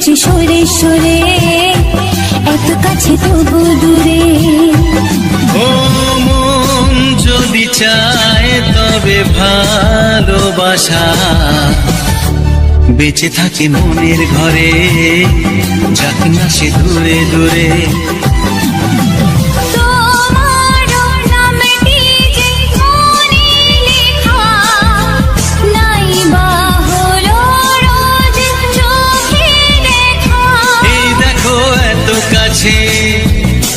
যে সরে সরে এত কাছে তবু দূরে ও মন যদি চায় তবে ভালোবাসা বেঁচে থাকে মনের ঘরে, যাক না সে দূরে দূরে।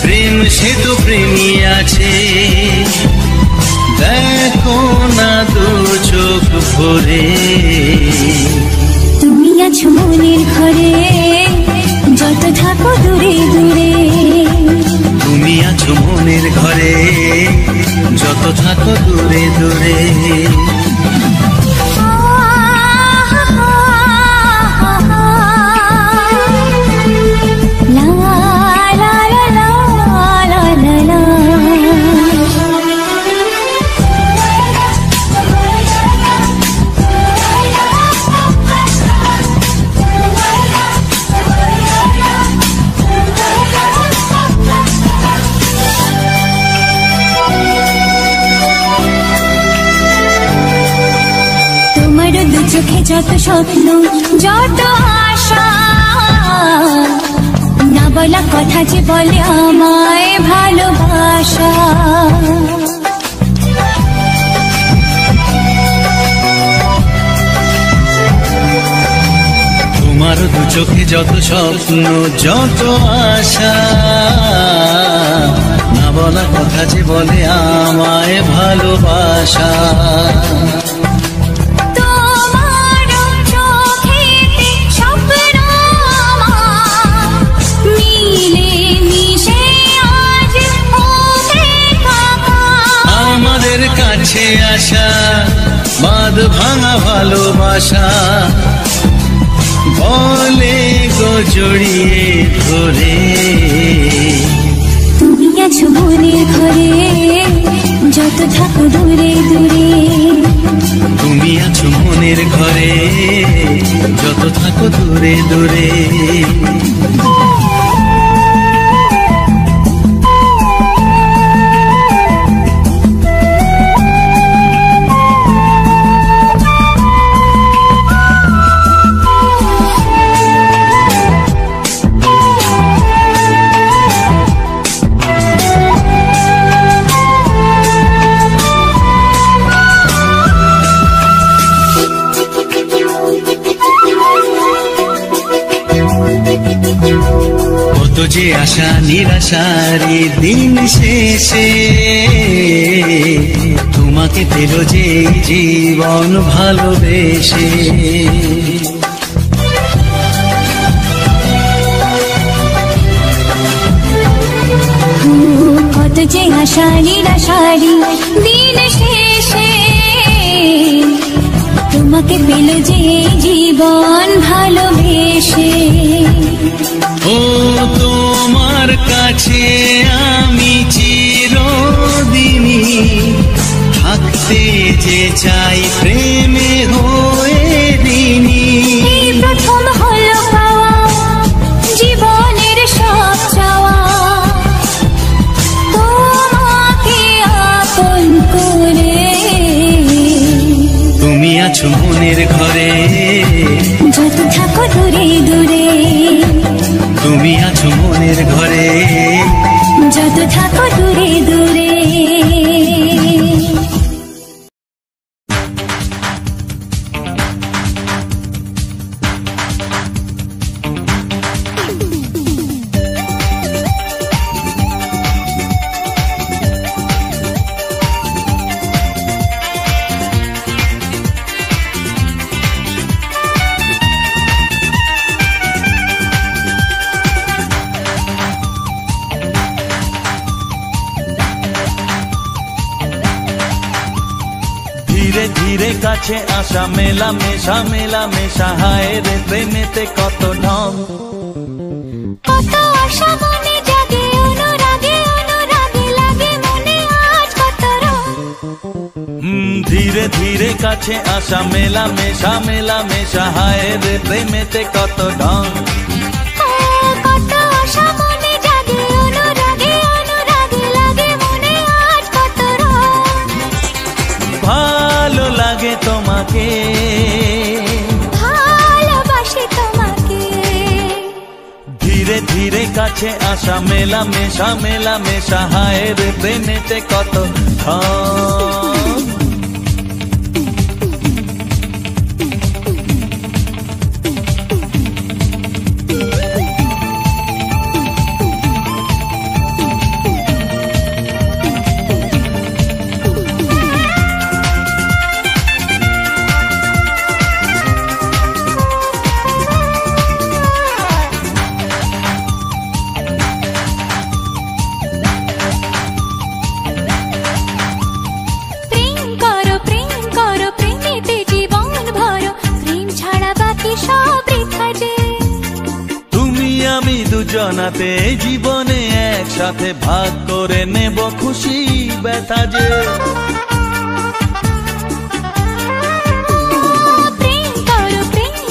প্রেম সে তো প্রেমী আছে, দেখো না দু চোখ ভরে। তুমি আছো মনের ঘরে, যত থাকো দূরে দূরে। তুমি আছো মনের ঘরে, যত থাকো দূরে দূরে। চোখে যত স্বপ্ন যত আশা, না বলা কথা যে বলে আমায় ভালোবাসা। তোমার দু চোখে যত স্বপ্ন যত আশা, না বলা কথা যে বলে আমায় ভালোবাসা। কাছে আসা বাঁধ ভাঙা ভালোবাসা, বলে গো জড়িয়ে ধরে। তুমি আছো মনের ঘরে, যত থাকো দূরে দূরে। তুমি আছো মনের ঘরে, যত থাকো দূরে দূরে। যে আশা নিরাশারি দিন শেষে, তোমাকে পেল যে জীবন ভালোবেসে। কত যে আশা নিরাশারি দিন শেষে, তোমাকে পেল যে জীবন ভালোবেসে। ও তোমার কাছে আমি চিরদিনই থাকতে যে চাই প্রেমে হয়ে দিনই। প্রথম হলো পাওয়া জীবনের সব চাওয়া, তোমাকে আপন করে। তুমি আছো মনের ঘরে, যত থাকো দূরে দূরে। তুমি আছো মনের ঘরে, যত থাকো দূরে দূরে। কাছে আসা মেলামেশা মেলামেশা হায় রে প্রেমেতে কত ঢং কত আশা মনে জাগে অনুরাগে অনুরাগে লাগে মনে আজ কত রং ধীরে ধীরে কাছে আসা মেলামেশা মেলামেশা হায় রে প্রেমেতে কত ঢং কত আশা মনে জাগে অনুরাগে অনুরাগে লাগে মনে আজ কত রং ভালো লাগে তোমাকে ভালোবাসি তোমাকে ধীরে ধীরে কাছে আসা মেলামেশা মেলামেশা হায় রে প্রেমেতে কত ঢং আমি দুজনাতে জীবনে একসাথে ভাগ করে নেব খুশি ব্যথা যে প্রেম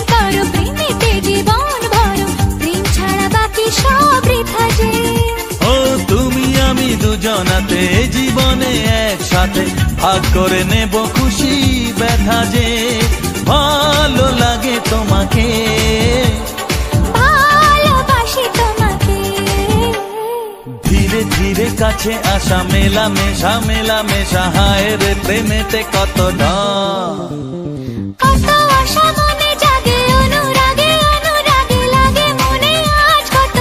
করো প্রেমেতে জীবন ভরো প্রেম ছাড়া বাকি সব বৃথা যে ও তুমি আমি দুজনাতে জীবনে একসাথে ভাগ করে নেব খুশি ব্যথা যে ভালো লাগে তোমাকে ধীরে ধীরে কাছে আসা মেলামেশা মেলামেশা হায় রে প্রেমেতে কত ঢং কত আশা মনে জাগে অনুরাগে অনুরাগে লাগে মনে আজ কত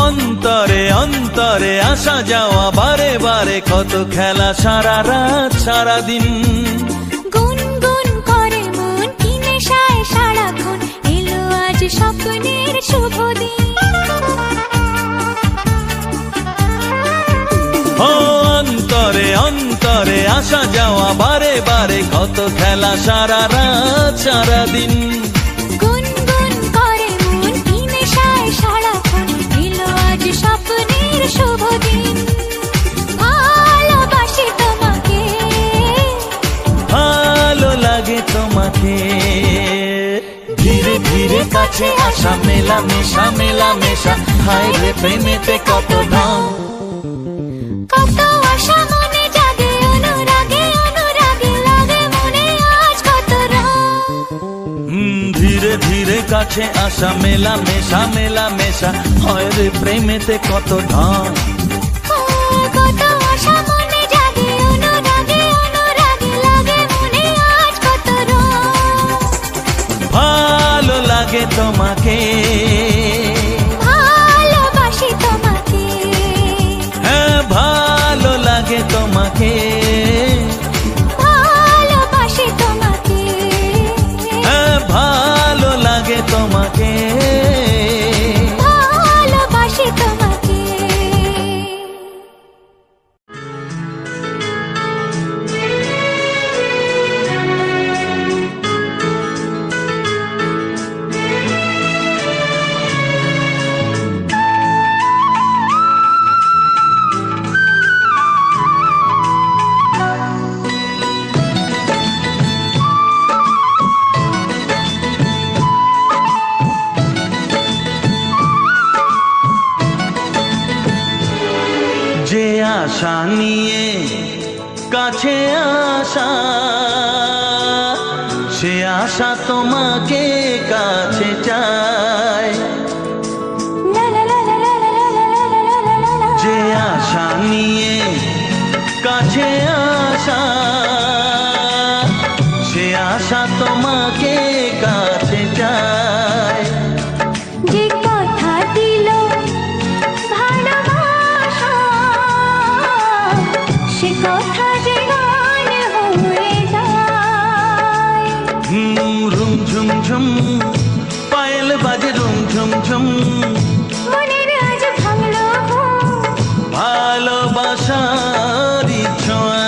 অন্তরে অন্তরে আসা যাওয়া বারে বারে কত খেলা সারা রাত সারা দিন গুনগুন করে মন কি নেশায় সারাক্ষণ এলো আজ স্বপ্নের শুভ দিন ও অন্তরে অন্তরে আসা যাওয়া বারে বারে কত খেলা সারা রাত সারা দিন গুনগুন করে মন কি নেশায় সারাক্ষণ এলো আজ স্বপ্নের শুভ দিন ভালোবাসি তোমাকে ভালো লাগে তোমাকে ধীরে ধীরে কাছে আসা মেলামেশা মেলামেশা হায় রে প্রেমেতে কত ঢং কত আশা মনে জাগে অনুরাগে অনুরাগে লাগে মনে আজ কত রং ধীরে ধীরে কাছে আসা মেলামেশা মেলামেশা হয় রে প্রেমেতে কত ঢং কত আশা মনে জাগে অনুরাগে অনুরাগে লাগে মনে আজ কত রং ভালো লাগে তোমাকে ভালোবাসি তোমাকে হ্যাঁ ভালো লাগে তোমাকে ভালোবাসি তোমাকে হ্যাঁ ভালো লাগে তোমাকে ভালোবাসি তোমাকে যে আশা নিয়ে কাছে আসা সে আশা তোমাকে কাছে চায় যে আশা নিয়ে কাছে আসা সে আশা তোমাকে কাছে চায় যে কথা দিল যে গান হয়ে যায়। রুম ঝুম ঝুম পায়েল বাজে রুম ঝুম ঝুম, মনের আজ ভাঙলো ঘুম, ভালোবাসারই ছোঁয়া।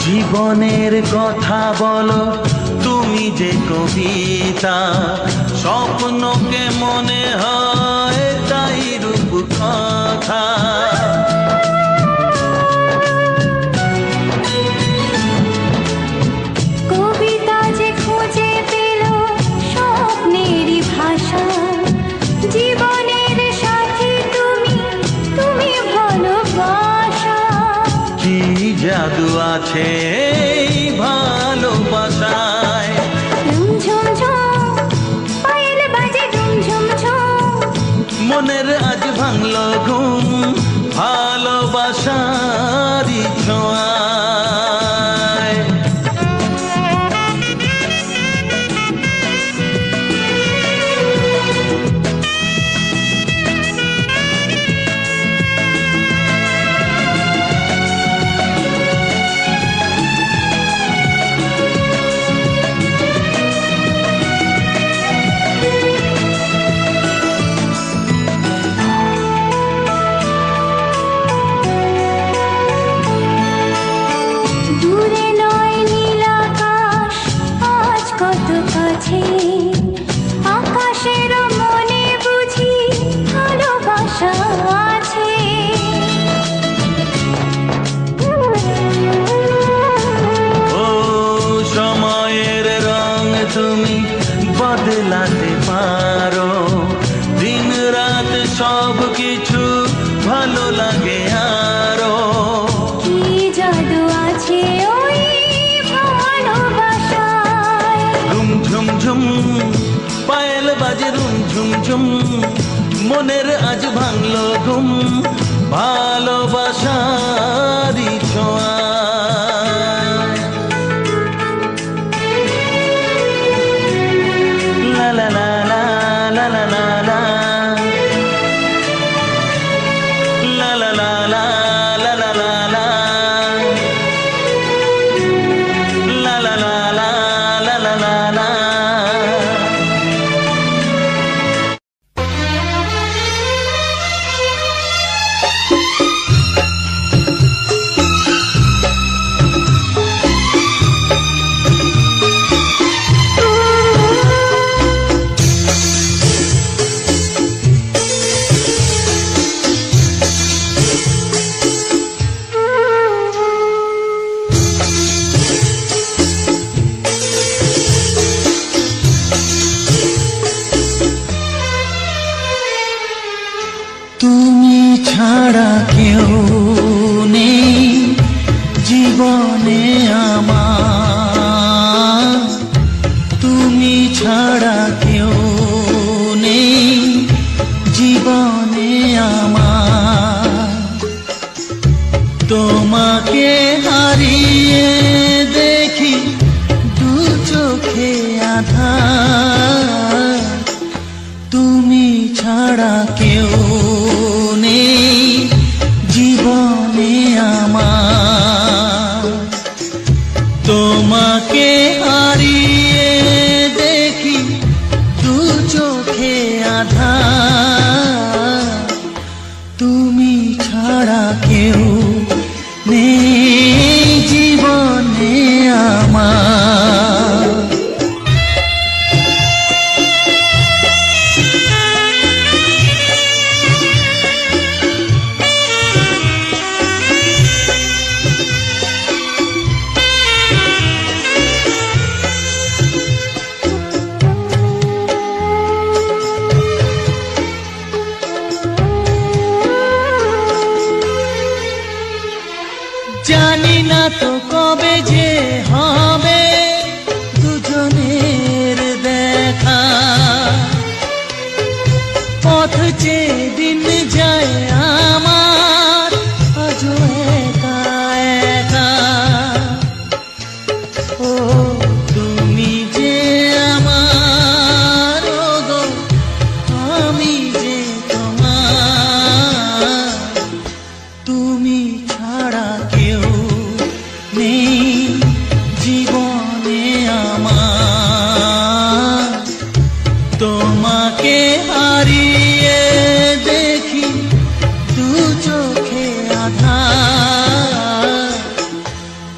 জীবনের কথা বলো তুমি যে কবিতা, স্বপ্নকে মনে হয় তাই রূপ কথা। কবিতা যে খুঁজে পেল স্বপ্নেরই ভাষা, জীবনের সাথী তুমি, তুমি ভালোবাসা। কি জাদু আছে এই ভালোবাসায়, ঝুম ঝুম পায়েল বাজে ঝুম ঝুম ঝুম, মনের আজ ভাঙলো ঘুম, ভালোবাসারই ছোঁয়ায়। দূরে নয় নীল আকাশ আজ কত কাছে, আকাশের মনে বুঝি ভালোবাসা আছে। ও সময়ের রং তুমি বদলাতে পারো, দিন রাত সব কিছু ভালো লাগে আরো। কি জাদু আছে ওই ভালোবাসায়, রুম ঝুম ঝুম পায়েল বাজে রুম ঝুম ঝুম, মনের আজ ভাঙলো ঘুম, ভালোবাসারই ছোঁয়া। লা লা লা লা লা লা লা লা, লা লা লা লা লা লা লা লা, লা লা লা লা লা লা লা লা। তুমি ছাড়া কেউ নেই জীবনে আমার, তুমি ছাড়া কেউ নেই জীবনে আমার। তোমাকে হারিয়ে দেখি দু চোখে আধার, তুমি ছাড়া কেউ নেই জীবনে আমার। তোমাকে হারিয়ে দেখি দু চোখে আধার, তুমি ছাড়া কেউ নেই জীবনে আমার। জানি না তো কবে যে হবে দুজনের দেখা, পথ চেয়ে দিন যায় আমার আজও একা একা। ও তুমি যে আমার, ও গো আমি যে তোমার, তুমি ছাড়া কেউ নেই জীবনে আমার। তোমাকে হারিয়ে দেখি দু চোখে আধার,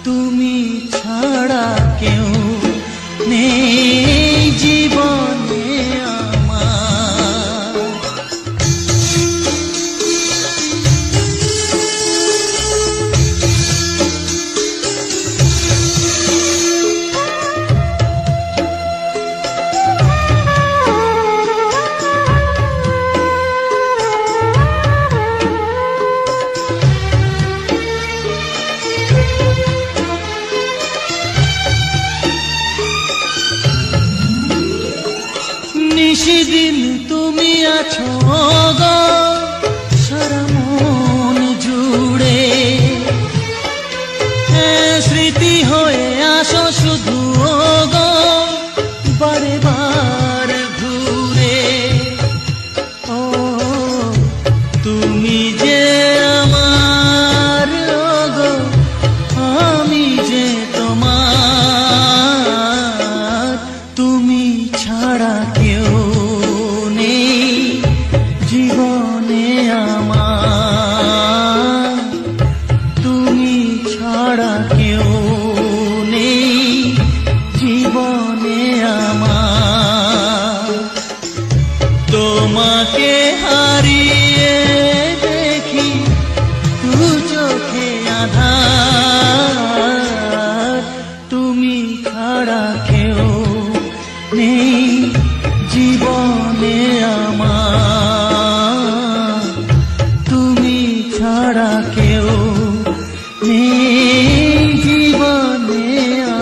তুমি ছাড়া কেউ নেই জীবনে আমার। নিশিদিন তুমি আছো গো সারা মন জুড়ে, স্মৃতি হয়ে আসো শুধু গো বারে বার ঘুরে। ও তুমি যে আমার, গো আমি যে তোমার, তুমি ছাড়া কেউ নেই জীবনে আমার, তুমি ছাড়া কেউ নেই জীবনে আমার। তোমাকে হারিয়ে দেখি দু চোখে আধার, তুমি ছাড়া কেউ নেই জীবনে আমার, তুমি ছাড়া কেউ নেই জীবনে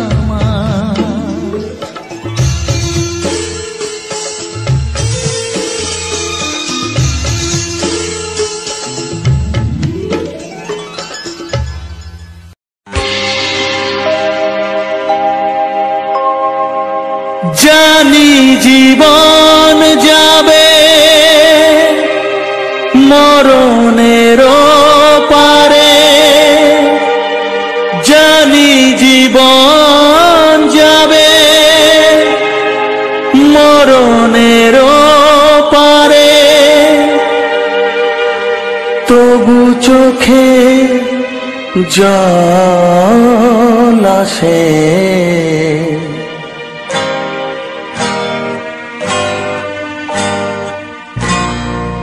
আমার। জানি জীবন যাবে মরণের পারে, জানি জীবন যাবে মরণের পারে, তবু চোখে জল আসে,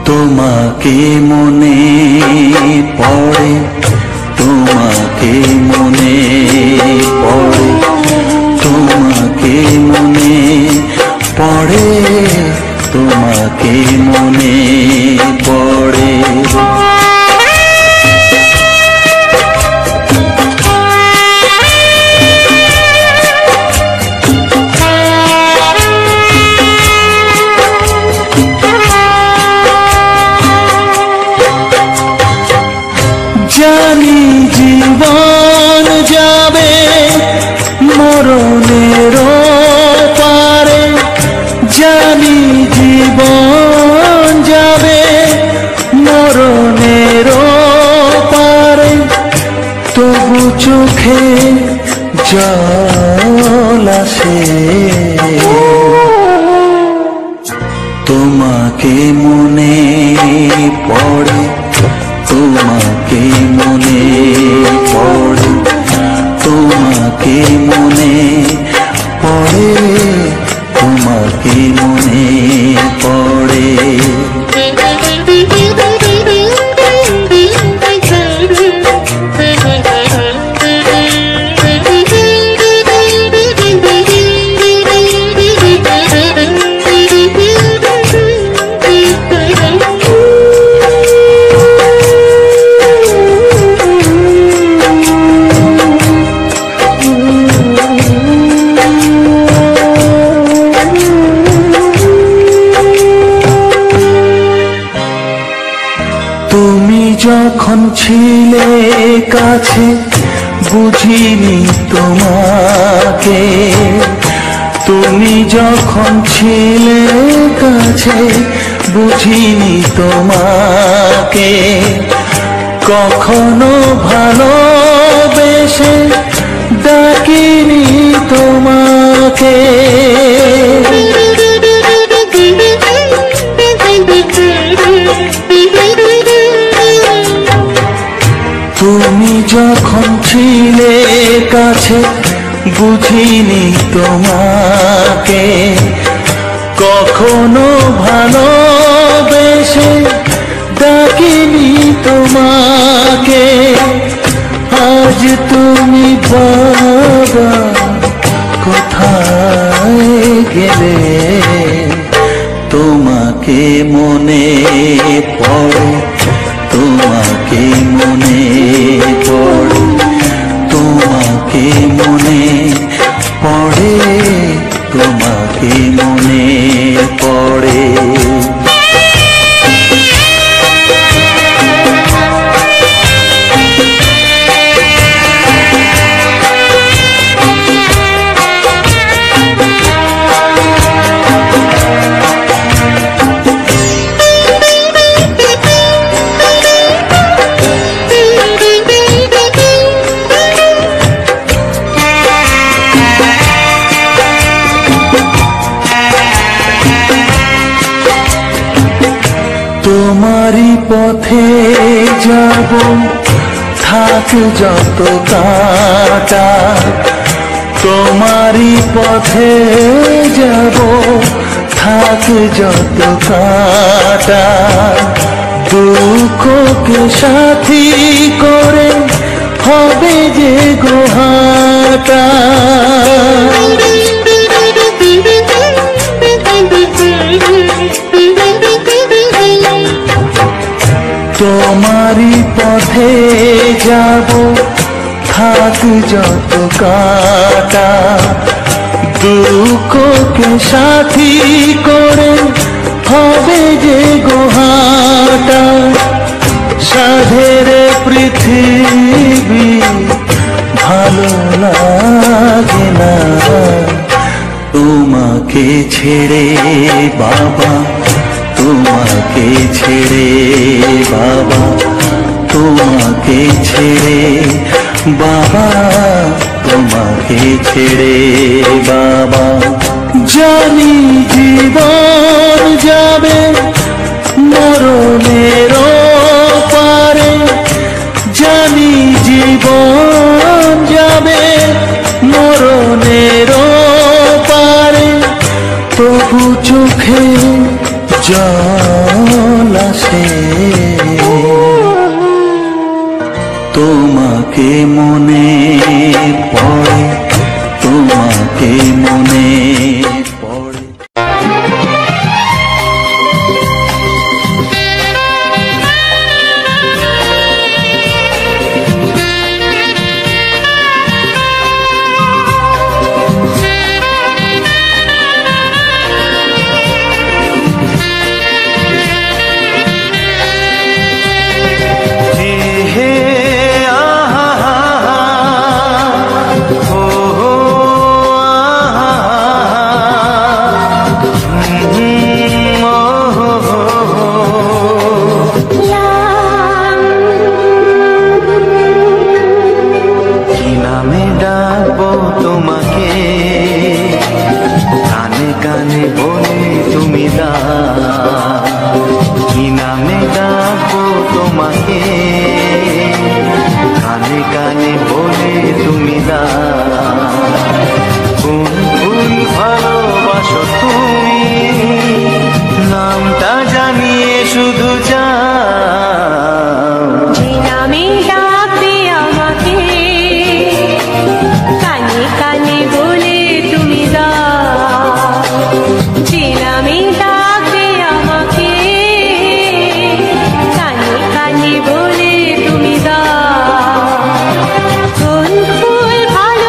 তোমাকে মনে পড়ে, তোমাকে মনে পড়ে, তোমাকে মনে পড়ে, তোমাকে মনে পড়ে। জানি জীবন যাবে মরণের পারে, জানি জীবন যাবে মরণের পারে, তবু চোখে জল আসে, তোমাকে মনে পড়ে, তোমাকে মনে পড়ে, তোমাকে মনে পড়ে, তোমাকে মনে পড়ে। যখন ছিলে কাছে বুঝিনি তোমাকে, তুমি যখন ছিলে কাছে বুঝিনি তোমাকে, কখনো ভালোবেসে ডাকিনি তোমাকে। তুমি যখন ছিলে কাছে বুঝিনি তোমাকে, কখনো ভালোবেসে ডাকিনি তোমাকে। আজ তুমি বাবা কোথায় গেলে, তোমাকে মনে পড়ে, তোমাকে মনে পড়ে, তোমাকে মনে পড়ে, তোমাকে মনে পড়ে। তোমারই পথে যাব থাক যত কাটা, তোমারই পথে যাব থাক যত কাটা, দুঃখকে সাথী করে হবে যে গোহাটা। তোমারই পথে যাব থাক যত কাটা, দুঃখকে সাথী করে হবে যে গোহাটা। সাধের পৃথিবী ভালো লাগে না তোমাকে ছেড়ে বাবা, তোমাকে ছেড়ে বাবা, তোমাকে ছেড়ে বাবা, তোমাকে ছেড়ে বাবা। জানি জীবন যাবে মরণের পারে, জানি জীবন যাবে মরণের পারে, তবু চোখে জল আসে তোমাকে মনে পড়ে, তোমাকে মনে পড়ে। কোন ফুল ভালো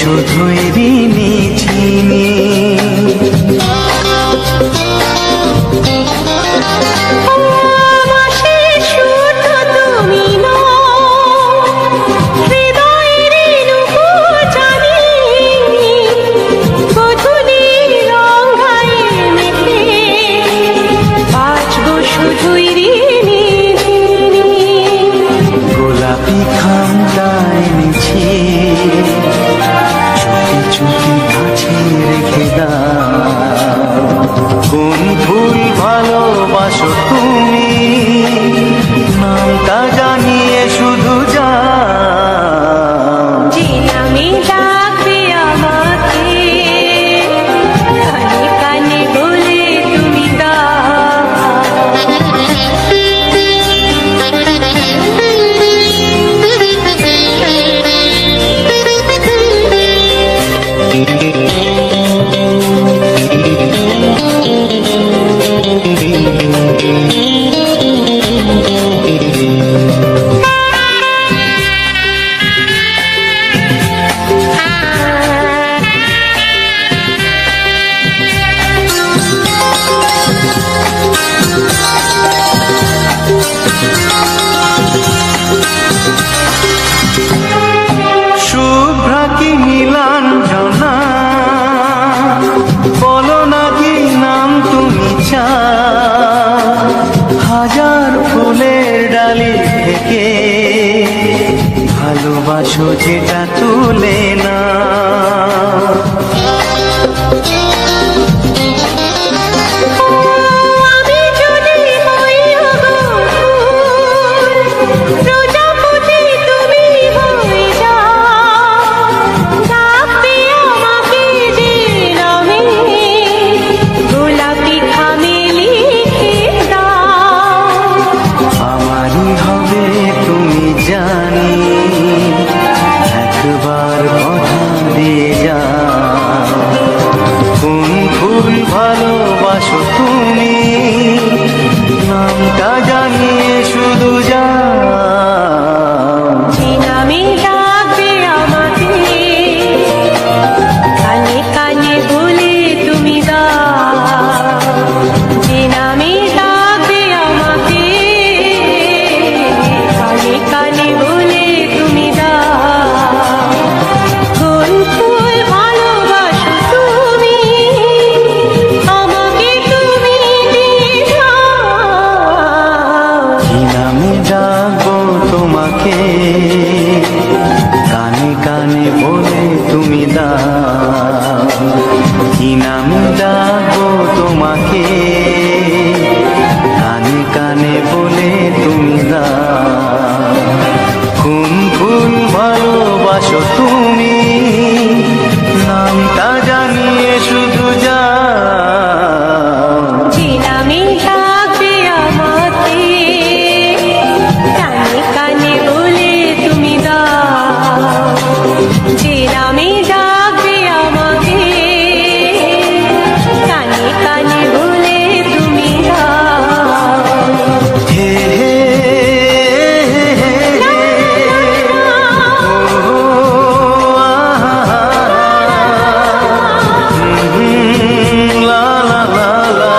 শুধুই ঋণী চিনি। গোলাপি খামটায় নিছি, চুপি চুপি কাছে রেখে দাও। কোন ফুল ভালোবাসো তুমি, নামটা জানিয়ে শুধু যাও। যে নামে ডাকবে আমাকে, কানে কানে বলে তুমি শুভ্রা কি নীলাঞ্জনা, বলো না কি নাম তুমি চাও। হাজার ফুলের ডালি থেকে ভালোবাসো যেটা তুলে না। জানি একবার কথা দিয়ে যাও। কোন ফুল ভালোবাসো তুমি, নামটা জানিয়ে শুধু যাও। যে নামে ডাকবে আমাকে, কানে কানে বলে তুমি দাও। যে নামে ডাকবে আমাকে, কানে কানে বলে তুমি দাও। কোন ফুল ভালোবাসো তুমি, আমাকে তুমি দিয়ে যাও। কি নামে ডাকবো তোমাকে, কানে কানে বলে তুমি দাও। কি নামে ডাকবো তোমাকে, কানে কানে বলে তুমি দাও। কোন ফুল ভালোবাসো তুমি, নামটা জানিয়ে শুধু যাও। যে নামে ডাকবে আমাকে, কানে কানে বলে তুমি দাও। যে নামে ডাকবে আমাকে, কানে কানে বলে তুমি দাও। হে হে লা লা লা লা।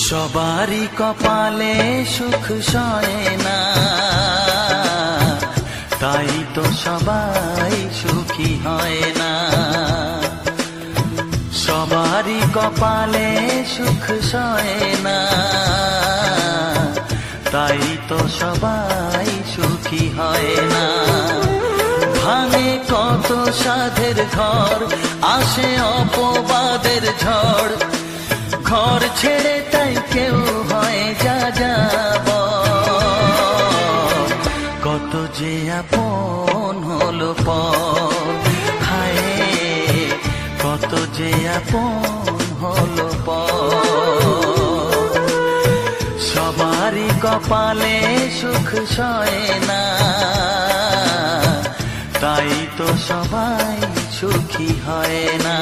সবারই কপালে সুখ সয় না, তাই তো সবাই সুখী হয় না। সবারই কপালে সুখ সয় না, তাই তো সবাই সুখী হয় না। ভাঙে কত সাধের ঘর, আসে অপবাদের ঝড়। ঘর ছেড়ে তাই কেউ হয় যা যাব, কত যে আপন হলো পর। হায় কত যে আপন হলো পর। সবারই কপালে সুখ সয় না, তাই তো সবাই সুখী হয় না।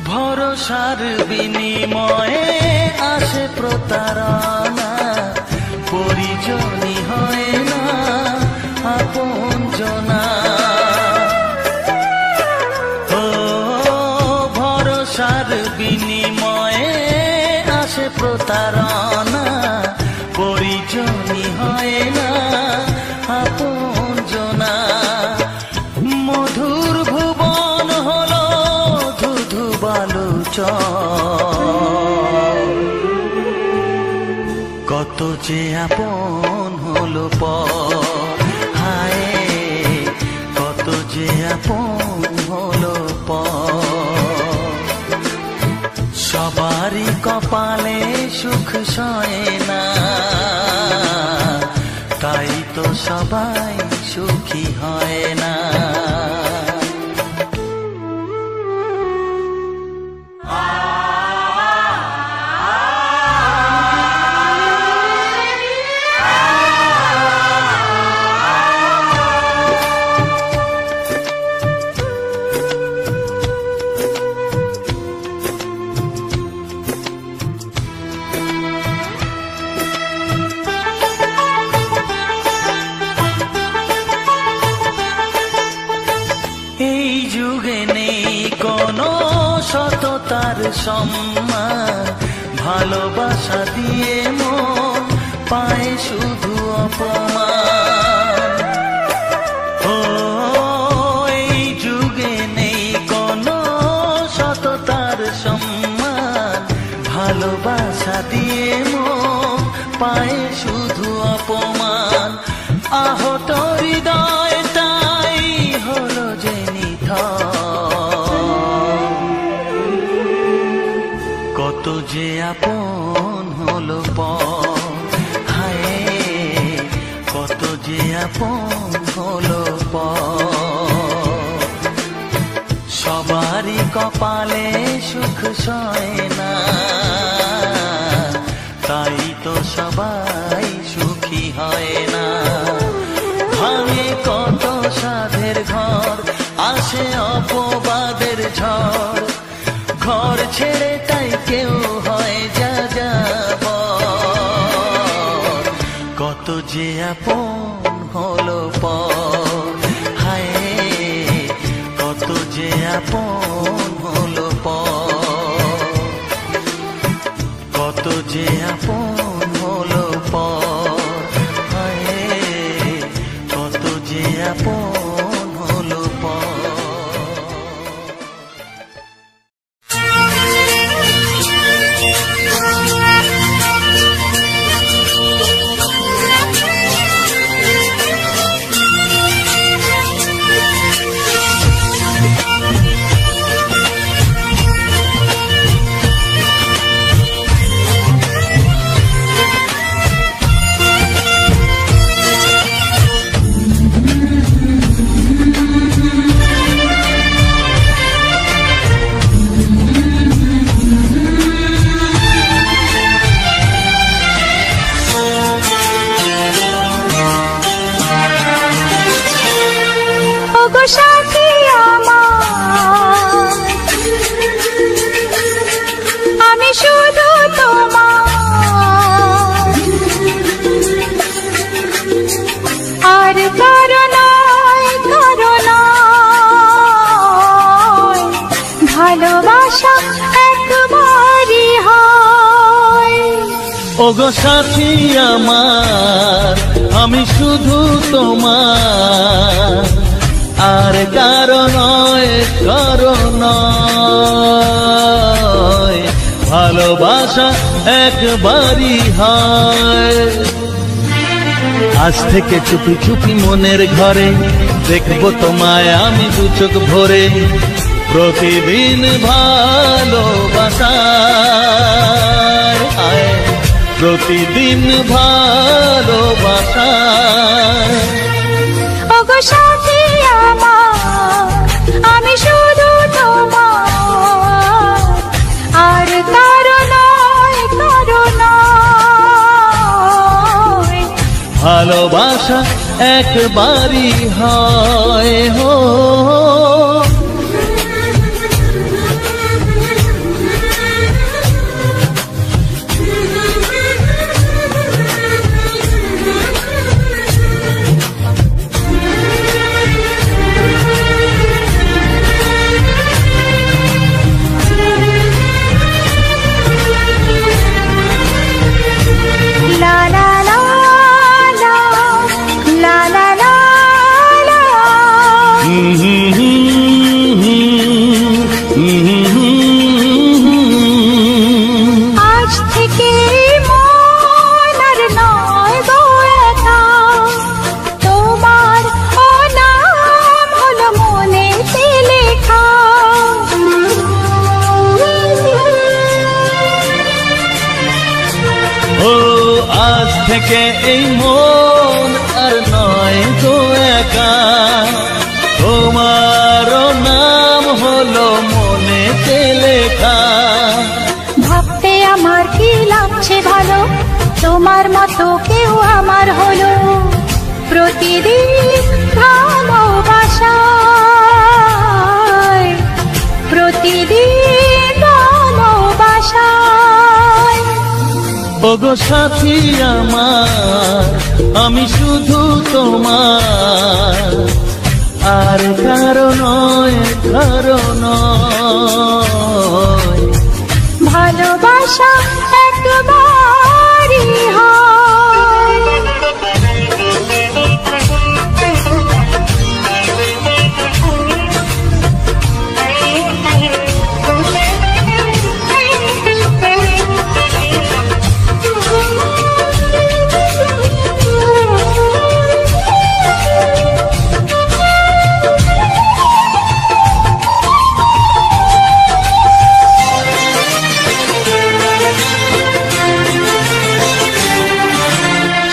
ভরসার বিনিময়ে আসে প্রতারণা, পরিজনই হয় না আপনজনা। ও ভরসার বিনিময়ে আসে প্রতারণা, পরিজনই হয় না আপনজনা। মধুর ভুবন হলো ধুধু কত যে আপন হলো পর। হায় কত যে আপন হলো পর। সবারই কপালে সুখ সয় না, তাই তো সবাই সুখী হয় না। এই যুগে নেই কোনো সততার সম্মান, ভালোবাসা দিয়ে মন পায় শুধু অপমান। ও এই যুগে নেই কোনো সততার সম্মান, ভালোবাসা দিয়ে মন পায় শুধু অপমান। আহত হৃদয় তাই হলো যে কত যে আপন হলো পর। হায় কত যে আপন হলো পর। সবারই কপালে সুখ সয় না, তাই তো সবাই সুখী হয় না। ভাঙে কত সাধের ঘর, আসে অপবাদের ঝড়। ঘর ছেড়ে তাই কেউ হয় যা যাব, কত যে আপন হলো পর। হায় কত যে আপন হলো পর। কত যে আপন হলো পর। হায় কত যে আপন হলো পর। সাথী আমার, আমি শুধু তোমার, আর কারো নয় ওগো সাথী আমার আমি শুধু তোমার, আর কারো নয় কারো নয়, ভালোবাসা একবারই হয়। আজ থেকে চুপি চুপি মনের ঘরে দেখবো তোমায় আমি দু চোখ ভরে, প্রতিদিন ভালোবাসায়, প্রতিদিন ভালোবাসায়। ওগো সাথী আমার আমি শুধু তোমার, আর কারো নয় কারো নয়, ভালোবাসা একবারই হয় হো। আজ থেকে মন আর নয় গো একা, তোমার ও নাম হলো মনেতে লেখা। ও আজ থেকে এই মন আর নয় গো একা, তোমার নাম হলো মনেতে লেখা। ভাবতে আমার কি লাগছে ভালো, তোমার মতো কেউ আমার হলো, প্রতিদিন ভালোবাসায়, প্রতিদিন ভালোবাসায়। ওগো সাথী আমার আমি শুধু তোমার, আর কারো নয় কারো নয়, ভালোবাসা একবারই হয়।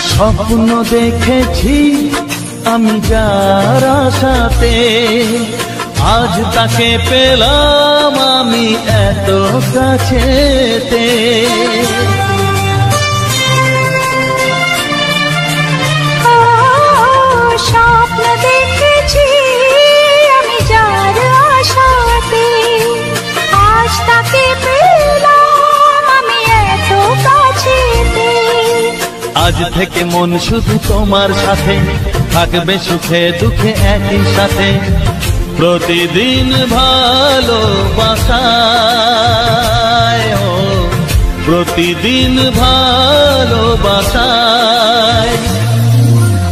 স্বপ্ন দেখেছি আমি যার আশাতে, আজ তাকে পেলাম আমি এত কাছেতে। স্বপ্ন দেখেছি আমি যার আশাতে, আজ তাকে পেলাম আমি এত কাছেতে। আজ থেকে মন শুধু তোমার সাথে, থাকবে সুখে দুঃখে একই সাথে, প্রতিদিন ভালোবাসায়, প্রতিদিন ভালোবাসায়।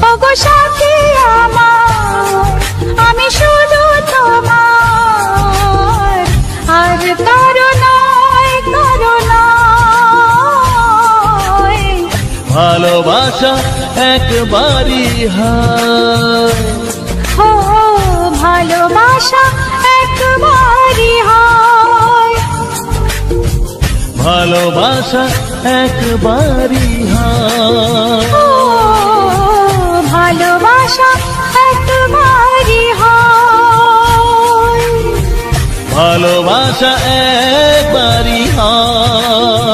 ওগো সাথী আমার আমি শুধু তোমার, আর কারো নয় কারো নয়, ভালোবাসা একবারই হয়। ও ভালোবাসা একবারই হয়, ভালোবাসা একবারই হয়, ও ভালোবাসা একবারই হয়, ভালোবাসা একবারই হয়।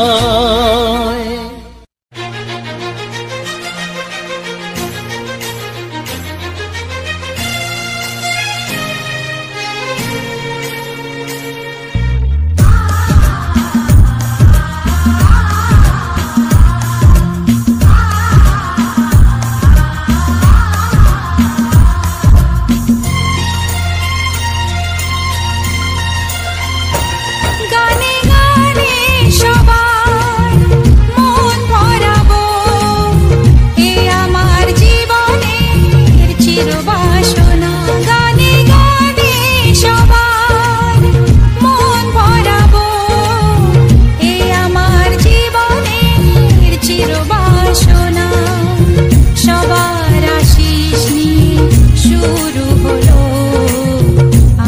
শুরু হলো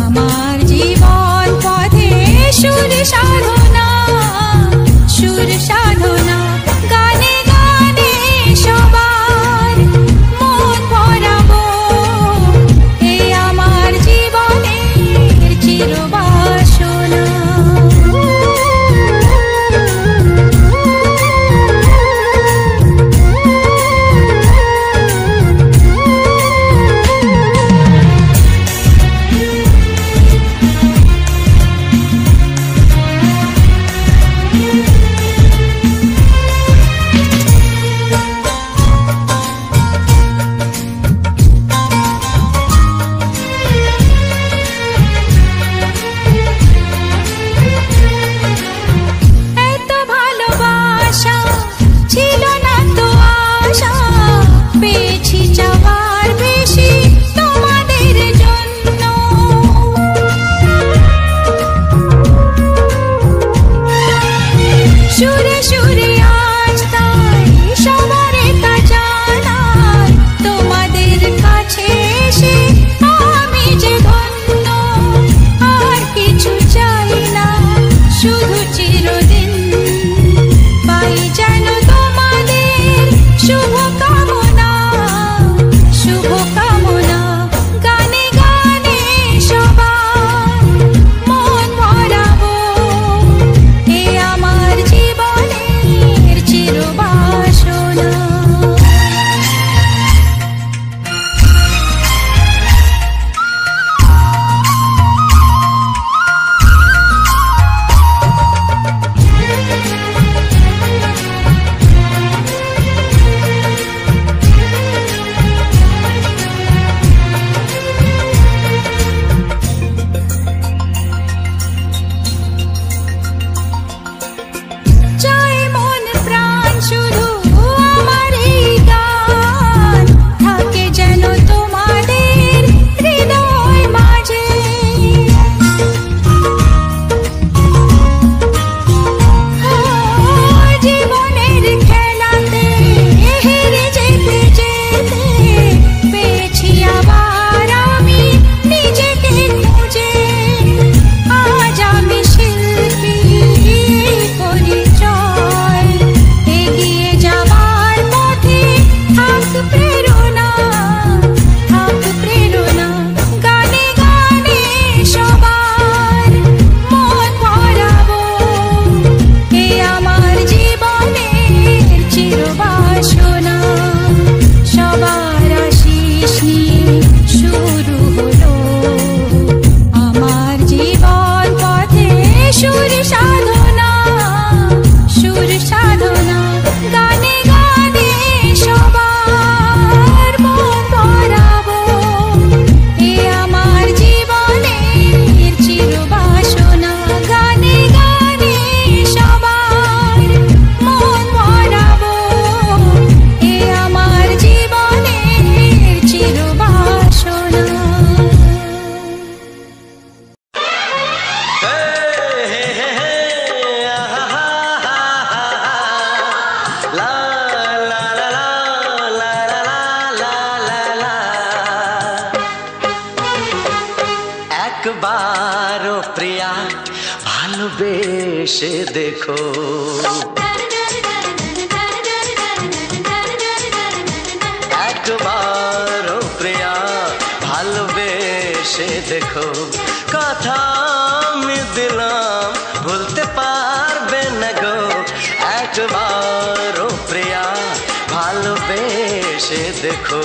আমার জীবন পথে সুর সাধনা, সুর সাধনা। গানে গানে সবার মন ভরাবো, এই আমার জীবনের চিরবাসনা। একবারও প্রিয়া ভালোবেসে দেখো, একবারও প্রিয়া ভালোবেসে দেখো। কথা আমি দিলাম ভুলতে পারবে না গো, একবারও প্রিয়া ভালোবেসে দেখো।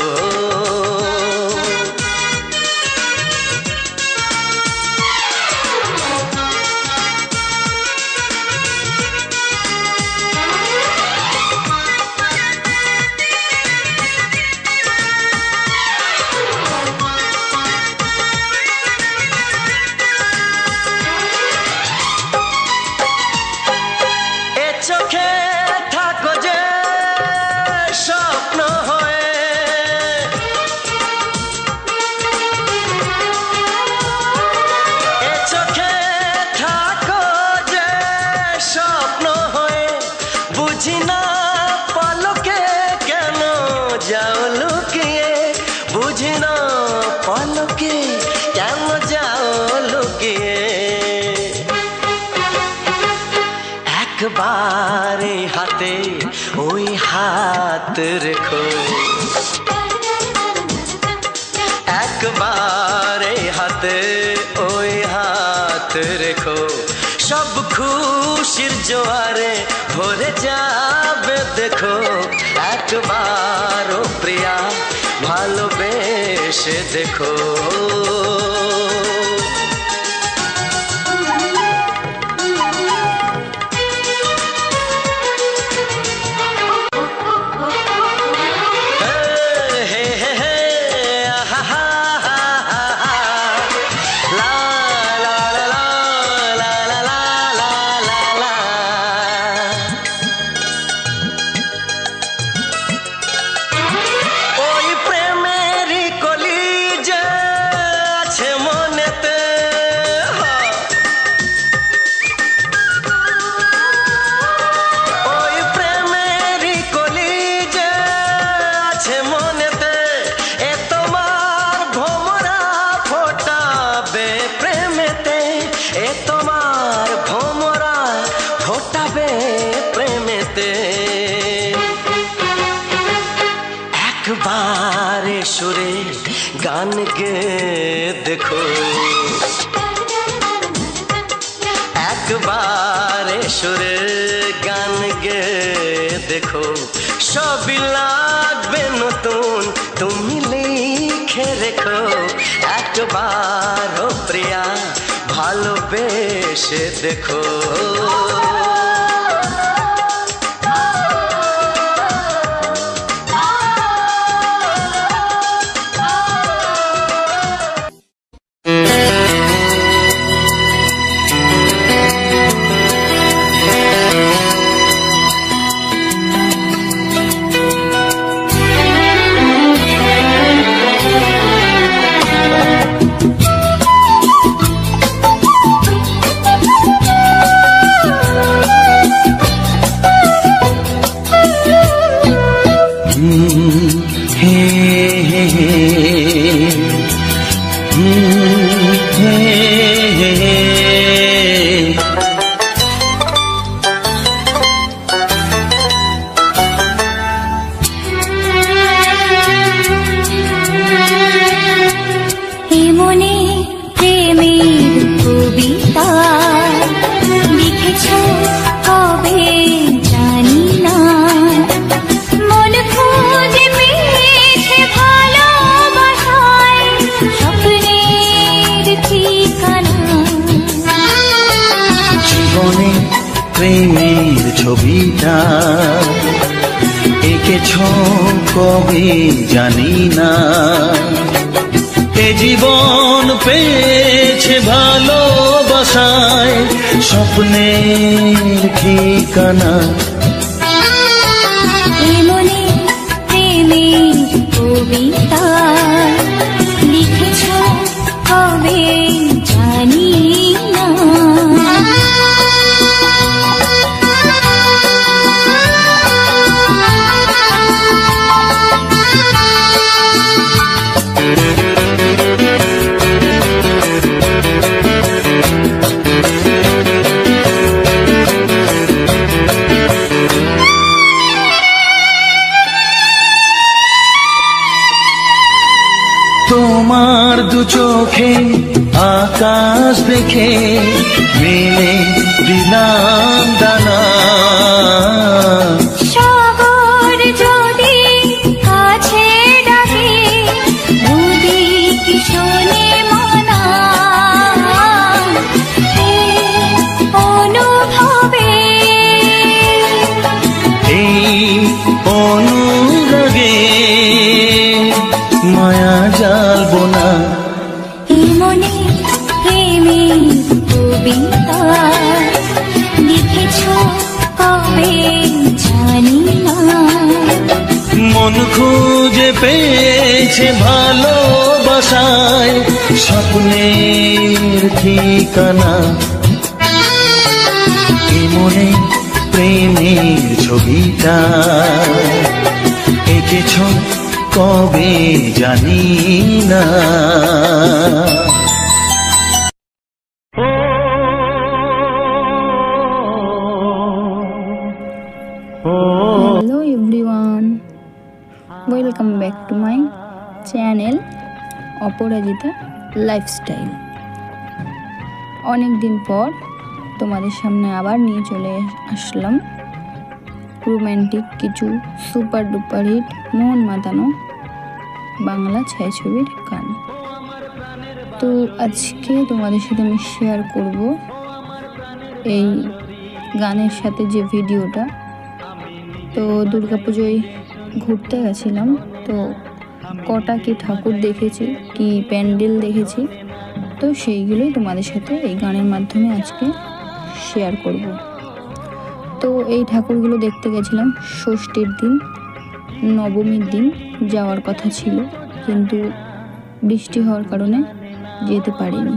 চোখে থাকো যে স্বপ্ন হয়ে, এ চোখে থাকো যে স্বপ্ন হয়ে, বুঝি না পলকে কেন যাও লুকিয়ে, বুঝি না বুকে কেন যাও লুকিয়ে একবার এই হাতে ওই হাত রেখো একবার এই হাতে ওই হাত রেখো সব খুশির জোয়ারে ভরে যাবে দেখো একবার ও প্রিয়া ভালোবেসে দেখো একবারে সুরে গান গে দেখো একবারে সুরে গান গে দেখো সবই লাগবে নতুন তুমি লিখে রেখো একবার ও প্রিয়া ভালোবেসে দেখো প্রেমের ছবিটা এঁকেছ কবে জানি না এ জীবন পেয়েছে ভালোবাসায় স্বপ্নের ঠিকানা মনে প্রেমের কবিতা লিখেছ কবে জানি না তোমার দু চোখে আকাশ দেখে মেলে দিলাম দানা সাগর যদি কাছে ডাকে নদী কি শোনে মানা অনুভবে এই অনুরাগে মায়া জ্বালবো না মনে প্রেমের কবিতা লিখেছ কবে জানি না মন খুঁজে পেয়েছে ভালোবাসায় স্বপ্নের ঠিকানা এ মনে প্রেমের ছবিটা এঁকেছ কবে জানি না। Hello everyone, welcome back to my channel Aparajita lifestyle. অনেক দিন পর তোমাদের সামনে আবার নিয়ে চলে আসলাম রোমান্টিক কিছু সুপার ডুপার হিট মন মাতানো বাংলা ছায়াছবির গান। তো আজকে তোমাদের সাথে আমি শেয়ার করব এই গানের সাথে যে ভিডিওটা। তো দুর্গাপুজোয় ঘুরতে গেছিলাম, তো কটা কি ঠাকুর দেখেছি, কি প্যান্ডেল দেখেছি, তো সেইগুলোই তোমাদের সাথে এই গানের মাধ্যমে আজকে শেয়ার করব। তো এই ঠাকুরগুলো দেখতে গেছিলাম ষষ্ঠীর দিন, নবমীর দিন যাওয়ার কথা ছিল, কিন্তু বৃষ্টি হওয়ার কারণে যেতে পারিনি।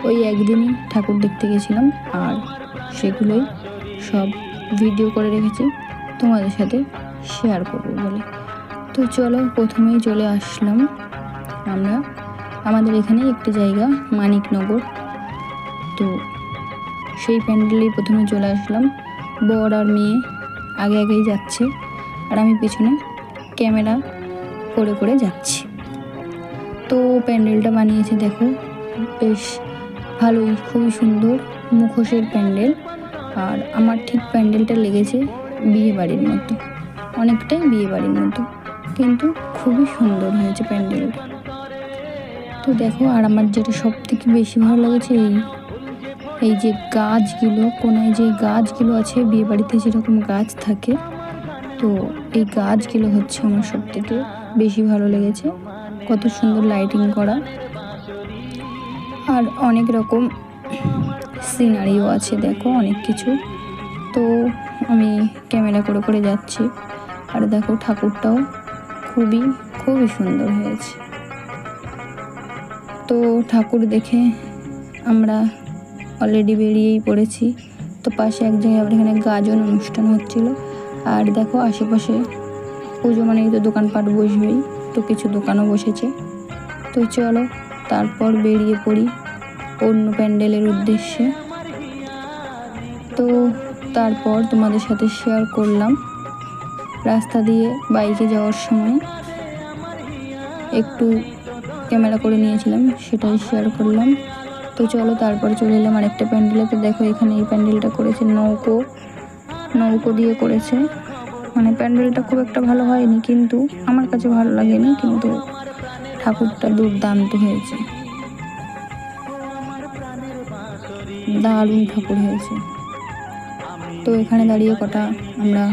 ওই একদিনই ঠাকুর দেখতে গেছিলাম, আর সেগুলোই সব ভিডিও করে রেখেছি তোমাদের সাথে শেয়ার করবো বলে। তো চলো, প্রথমেই চলে আসলাম আমরা আমাদের এখানে একটি জায়গা মানিকনগর। তো সেই প্যান্ডেলেই প্রথমে চলে আসলাম। বর আর মেয়ে আগে আগেই যাচ্ছে, আর আমি পিছনে ক্যামেরা করে করে যাচ্ছি। তো প্যান্ডেলটা বানিয়েছে দেখো, বেশ ভালোই, খুবই সুন্দর মুখোশের প্যান্ডেল। আর আমার ঠিক প্যান্ডেলটা লেগেছে বিয়ে বাড়ির মতো, অনেকটাই বিয়ে বাড়ির মতো, কিন্তু খুবই সুন্দর হয়েছে প্যান্ডেলটা। তো দেখো, আর আমার যেটা সব থেকে বেশি ভালো লেগেছে এই যে গাছগুলো, কোনায় যে গাছগুলো আছে, বিয়ে বাড়িতে যেরকম গাছ থাকে, তো এই গাছগুলো হচ্ছে আমার সব থেকে বেশি ভালো লেগেছে। কত সুন্দর লাইটিং করা, আর অনেক রকম সিনারিও আছে দেখো, অনেক কিছু। তো আমি ক্যামেরা করে করে যাচ্ছি, আর দেখো ঠাকুরটাও খুবই খুবই সুন্দর হয়েছে। তো ঠাকুর দেখে আমরা অলরেডি বেরিয়েই পড়েছি। তো পাশে এক জায়গায় আবার এখানে গাজন অনুষ্ঠান হচ্ছিল, আর দেখো আশেপাশে পুজো মানেই তো দোকানপাট বসবেই, তো কিছু দোকানও বসেছে। তো চলো তারপর বেরিয়ে পড়ি অন্য প্যান্ডেলের উদ্দেশ্যে। তো তারপর তোমাদের সাথে শেয়ার করলাম রাস্তা দিয়ে বাইকে যাওয়ার সময় একটু ক্যামেরা করে নিয়েছিলাম, সেটাই শেয়ার করলাম। তো চলো তারপর চলে এলাম আরেকটা প্যান্ডেলে। তো দেখো এখানে এই প্যান্ডেলটা করেছে নৌকো দিয়ে করেছে। মানে প্যান্ডেলটা খুব একটা ভালো হয়নি, কিন্তু আমার কাছে ভালো লাগেনি, কিন্তু ঠাকুরটা দুর্দান্ত হয়েছে, দারুণ ঠাকুর হয়েছে। তো এখানে দাঁড়িয়ে কটা আমরা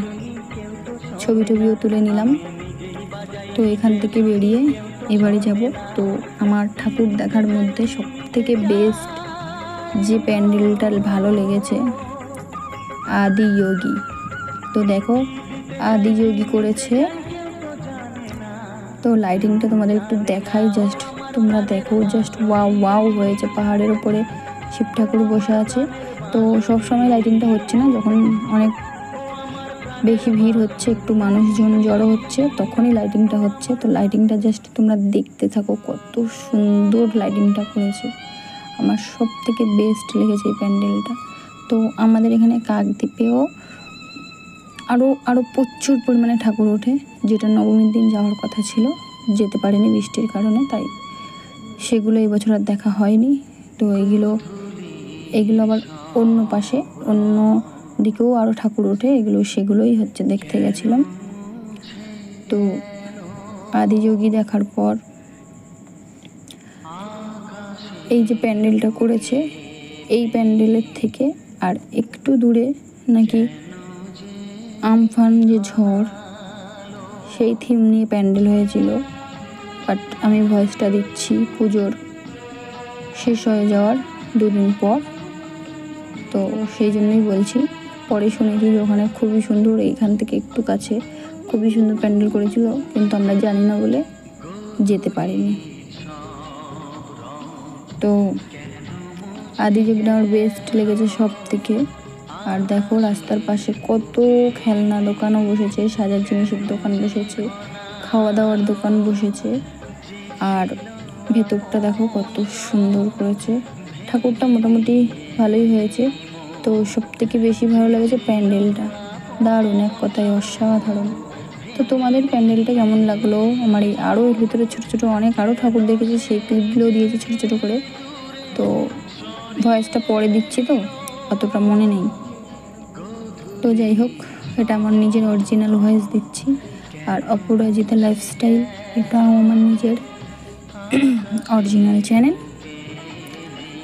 ছবিও তুলে নিলাম। তো এখান থেকে বেরিয়ে এবারে যাব। তো আমার ঠাকুর দেখার মধ্যে সব থেকে বেস্ট যে প্যান্ডেলটা ভালো লেগেছে, আদিযোগী। তো দেখো আদিযোগী করেছে। তো লাইটিংটা তোমাদের একটু দেখাই, জাস্ট তোমরা দেখো, জাস্ট ওয়াও হয়েছে। পাহাড়ের ওপরে শিব ঠাকুর বসে আছে। তো সব সময় লাইটিংটা হচ্ছে না, যখন অনেক বেশি ভিড় হচ্ছে, একটু মানুষজন জড়ো হচ্ছে, তখনই লাইটিংটা হচ্ছে। তো লাইটিংটা জাস্ট তোমরা দেখতে থাকো, কত সুন্দর লাইটিংটা করেছে। আমার সব থেকে বেস্ট লেগেছে এই প্যান্ডেলটা। তো আমাদের এখানে কাকদ্বীপেও আরও প্রচুর পরিমাণে ঠাকুর ওঠে, যেটা নবমীর দিন যাওয়ার কথা ছিল, যেতে পারিনি বৃষ্টির কারণে, তাই সেগুলো এই বছর আর দেখা হয়নি। তো এগুলো আবার অন্য পাশে, অন্য দিকেও আরও ঠাকুর ওঠে, সেগুলোই হচ্ছে দেখতে গেছিলাম। তো আদিযোগী দেখার পর এই যে প্যান্ডেলটা করেছে, এই প্যান্ডেলের থেকে আর একটু দূরে নাকি আমফান যে ঝড়, সেই থিম নিয়ে প্যান্ডেল হয়েছিল। বাট আমি ভয়েসটা দিচ্ছি পুজোর শেষ হয়ে যাওয়ার 2 দিন পর, তো সেই জন্যই বলছি। পরে শুনেছি যে ওখানে খুবই সুন্দর, এইখান থেকে একটু কাছে খুবই সুন্দর প্যান্ডেল করেছিল, কিন্তু আমরা জানি না বলে যেতে পারিনি। তো আদিযোগীটা আমার বেস্ট লেগেছে সব থেকে। আর দেখো রাস্তার পাশে কত খেলনা দোকানও বসেছে, সাজার জিনিসের দোকান বসেছে, খাওয়া দাওয়ার দোকান বসেছে। আর ভেতরটা দেখো কত সুন্দর করেছে। ঠাকুরটা মোটামুটি ভালোই হয়েছে। তো সব থেকে বেশি ভালো লেগেছে প্যান্ডেলটা, দারুণ, এক কথায় অসাধারণ। তো তোমাদের প্যান্ডেলটা কেমন লাগলো? আমার এই আরও এর ভিতরে ছোটো ছোটো অনেক আরও ঠাকুর দেখেছি, সেই ক্লিপগুলোও দিয়েছি ছোটো ছোটো করে। তো ভয়েসটা পরে দিচ্ছি তো অতটা মনে নেই। তো যাই হোক, এটা আমার নিজের অরিজিনাল ভয়েস দিচ্ছি। আর অপরাজিতা লাইফস্টাইল এটাও আমার নিজের অরিজিনাল চ্যানেল।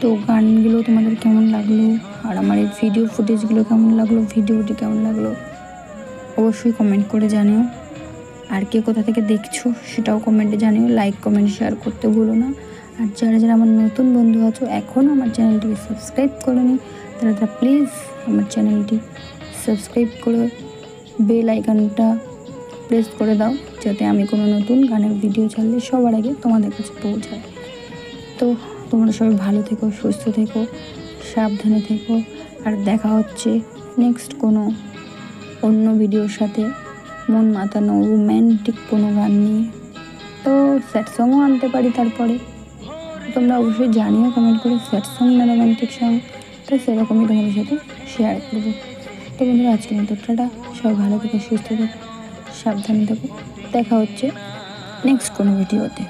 তো গানগুলো তোমাদের কেমন লাগলো আর আমার এই ভিডিও ফুটেজগুলো কেমন লাগলো, ভিডিওটি কেমন লাগলো অবশ্যই কমেন্ট করে জানিও। আর কে কোথা থেকে দেখছো সেটাও কমেন্টে জানিও। লাইক কমেন্ট শেয়ার করতে ভুলো না। আর যারা যারা আমার নতুন বন্ধু আছো এখনও আমার চ্যানেলটিকে সাবস্ক্রাইব করোনি, তারা প্লিজ আমার চ্যানেলটি সাবস্ক্রাইব করে বেল আইকনটা প্রেস করে দাও, যাতে আমি কোনো নতুন গানের ভিডিও ছাড়লে সবার আগে তোমাদের কাছে পৌঁছায়। তো তোমরা সবাই ভালো থেকো, সুস্থ থেকো, সাবধানে থেকো। আর দেখা হচ্ছে নেক্সট কোনো অন্য ভিডিওর সাথে, মন মাতানো রোম্যান্টিক কোনো গান নিয়ে। তো স্যাড সংও আনতে পারি তারপরে। তোমরা অবশ্যই জানিও কমেন্ট করে স্যাড সং না রোম্যান্টিক সং, তো সেরকমই তোমাদের সাথে শেয়ার করবো। তো বন্ধুরা আজকের মতো টাটা, সবাই ভালো থেকো, সুস্থ থেকো, সাবধানে থেকো। দেখা হচ্ছে নেক্সট কোনো ভিডিওতে।